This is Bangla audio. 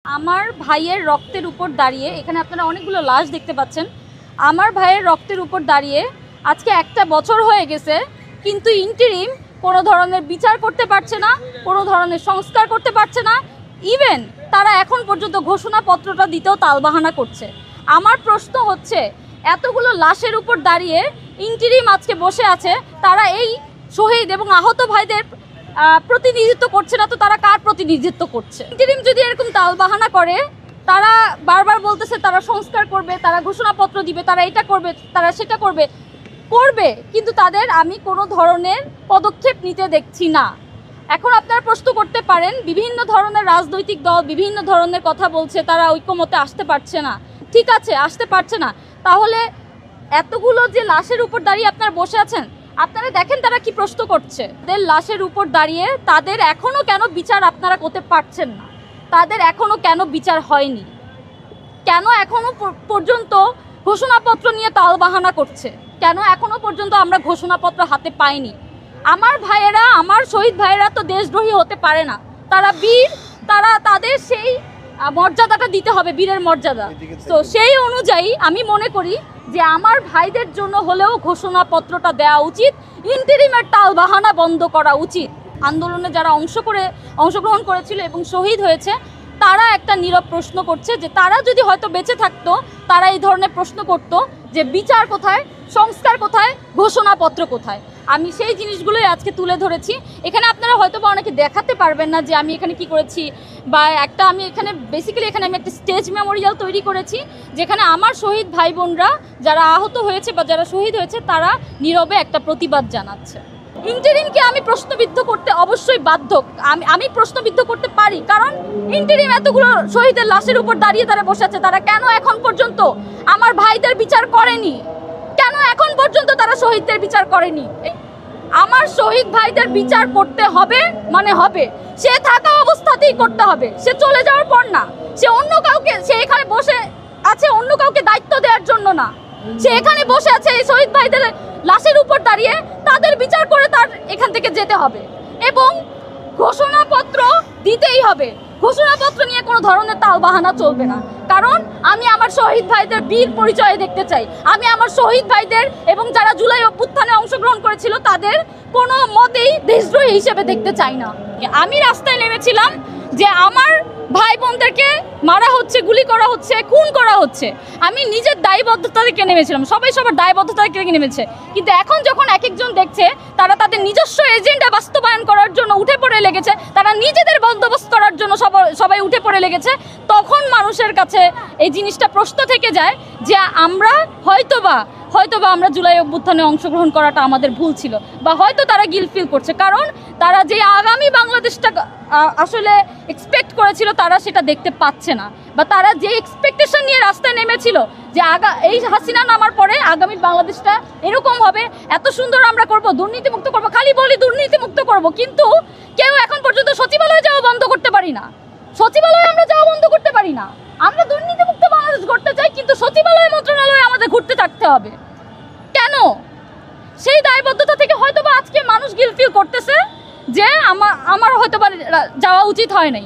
আমার ভাইয়ের রক্তের উপর দাঁড়িয়ে, এখানে আপনারা অনেকগুলো লাশ দেখতে পাচ্ছেন, আমার ভাইয়ের রক্তের উপর দাঁড়িয়ে আজকে একটা বছর হয়ে গেছে, কিন্তু ইন্টারিম কোনো ধরনের বিচার করতে পারছে না, কোনো ধরনের সংস্কার করতে পারছে না। ইভেন তারা এখন পর্যন্ত ঘোষণাপত্রটা দিতেও তালবাহানা করছে। আমার প্রশ্ন হচ্ছে, এতগুলো লাশের উপর দাঁড়িয়ে ইন্টারিম আজকে বসে আছে, তারা এই শহীদ এবং আহত ভাইদের প্রতিনিধিত্ব করছে না, তো তারা কার প্রতিনিধিত্ব করছে? ইন্টারিম যদি এরকম তালবাহানা করে, তারা বারবার বলতেছে তারা সংস্কার করবে, তারা ঘোষণাপত্র দিবে, তারা এটা করবে, তারা সেটা করবে, কিন্তু তাদের আমি কোনো ধরনের পদক্ষেপ নিতে দেখছি না। এখন আপনারা প্রশ্ন করতে পারেন, বিভিন্ন ধরনের রাজনৈতিক দল বিভিন্ন ধরনের কথা বলছে, তারা ঐক্যমতে আসতে পারছে না। ঠিক আছে, আসতে পারছে না, তাহলে এতগুলো যে লাশের উপর দাঁড়িয়ে আপনারা বসে আছেন, আপনারা দেখেন তারা কি প্রশ্ন করছে। তাদের লাশের উপর দাঁড়িয়ে তাদের এখনো কেন বিচার আপনারা করতে পারছেন না? তাদের এখনো কেন বিচার হয়নি? কেন এখনো পর্যন্ত ঘোষণাপত্র নিয়ে তালবাহানা করছে? কেন এখনো পর্যন্ত আমরা ঘোষণাপত্র হাতে পাইনি? আমার ভাইয়েরা, আমার শহীদ ভাইয়েরা তো দেশদ্রোহী হতে পারে না, তারা বীর, তাদের সেই মর্যাদাটা দিতে হবে, বীরের মর্যাদা। তো সেই অনুযায়ী আমি মনে করি যে আমার ভাইদের জন্য হলেও ঘোষণাপত্রটা দেওয়া উচিত, ইন্টারিমের তালবাহানা বন্ধ করা উচিত। আন্দোলনে যারা অংশগ্রহণ করেছিল এবং শহীদ হয়েছে, তারা একটা নীরব প্রশ্ন করছে যে তারা যদি হয়তো বেঁচে থাকতো, তারা এই ধরনের প্রশ্ন করত যে বিচার কোথায়, সংস্কার কোথায়, ঘোষণাপত্র কোথায়। আমি সেই জিনিসগুলোই আজকে তুলে ধরেছি। এখানে আপনারা হয়তো বা অনেকে দেখাতে পারবেন না যে আমি এখানে কি করেছি, বা আমি এখানে আমি একটা স্টেজ মেমোরিয়াল তৈরি করেছি, যেখানে আমার শহীদ ভাই বোনরা যারা আহত হয়েছে বা যারা শহীদ হয়েছে, তারা নীরবে একটা প্রতিবাদ জানাচ্ছে। ইন্টারিমকে আমি প্রশ্নবিদ্ধ করতে অবশ্যই বাধ্য, আমি প্রশ্নবিদ্ধ করতে পারি, কারণ ইন্টারিম এতগুলো শহীদের লাশের উপর দাঁড়িয়ে তারা বসে আছে, তারা কেন এখন পর্যন্ত আমার ভাইদের বিচার করেনি? কেন এখন পর্যন্ত তারা শহীদদের বিচার করেনি? আমার শহীদ ভাইদের বিচার করতে হবে, মানে হবে, সে থাকা অবস্থাতেই করতে হবে, সে চলে যাওয়ার পর না। সে এখানে বসে আছে অন্য কাউকে দায়িত্ব দেওয়ার জন্য না, সে এখানে বসে আছে এই শহীদ ভাইদের লাশের উপর দাঁড়িয়ে, তাদের বিচার করে তার এখান থেকে যেতে হবে এবং ঘোষণাপত্র দিতেই হবে। ঘোষণাপত্র নিয়ে কোনো ধরনের তালবাহানা চলবে না, কারণ আমি আমার শহীদ ভাইদের বীর পরিচয় দেখতে চাই। আমি আমার শহীদ ভাইদের এবং যারা জুলাই অভ্যুত্থানে অংশগ্রহণ করেছিল তাদের কোনো মতেই দেশদ্রোহী হিসেবে দেখতে চাই না। আমি রাস্তায় নেমেছিলাম যে আমার ভাই বোনদেরকে মারা হচ্ছে, গুলি করা হচ্ছে, খুন করা হচ্ছে, আমি নিজের দায়বদ্ধতা থেকে নেমেছিলাম, সবাই সবার দায়বদ্ধতা থেকে নেমেছে। কিন্তু এখন যখন এক একজন দেখছে তারা তাদের নিজস্ব এজেন্ডা বাস্তবায়ন করার জন্য উঠে পড়ে লেগেছে, তারা নিজেদের বন্দোবস্ত করার জন্য সবাই উঠে পড়ে লেগেছে, তখন মানুষের কাছে এই জিনিসটা প্রশ্ন থেকে যায় যে আমরা হয়তোবা আমরা জুলাই অভ্যুত্থানে অংশগ্রহণ করাটা আমাদের ভুল ছিল, বা হয়তো তারা গিল্ট ফিল করছে, কারণ তারা যে আগামী বাংলাদেশটা আসলে এক্সপেক্ট করেছিল তারা সেটা দেখতে পাচ্ছে না, বা তারা যে এক্সপেকটেশন নিয়ে রাস্তায় নেমেছিল যে এই হাসিনা নামার পরে আগামী বাংলাদেশটা এরকম হবে, এত সুন্দর আমরা করব, দুর্নীতিমুক্ত করব, খালি বলি দুর্নীতিমুক্ত করব, কিন্তু কেউ এখন পর্যন্ত সচিবালয়ে যাওয়া বন্ধ করতে পারি না। সচিবালয়ে আমরা যাওয়া বন্ধ করতে পারি না। আমরা দুর্নীতিমুক্ত বাংলাদেশ করতে চাই, কিন্তু সচিবালয় মন্ত্রণালয়ে আমাদের ঘুরতে থাকতে হবে কেন? সেই দায়বদ্ধতা থেকে হয়তোবা আজকে মানুষ গিল্ট ফিল করতেছে যে আমার হয়তোবা যাওয়া উচিত হয় নাই।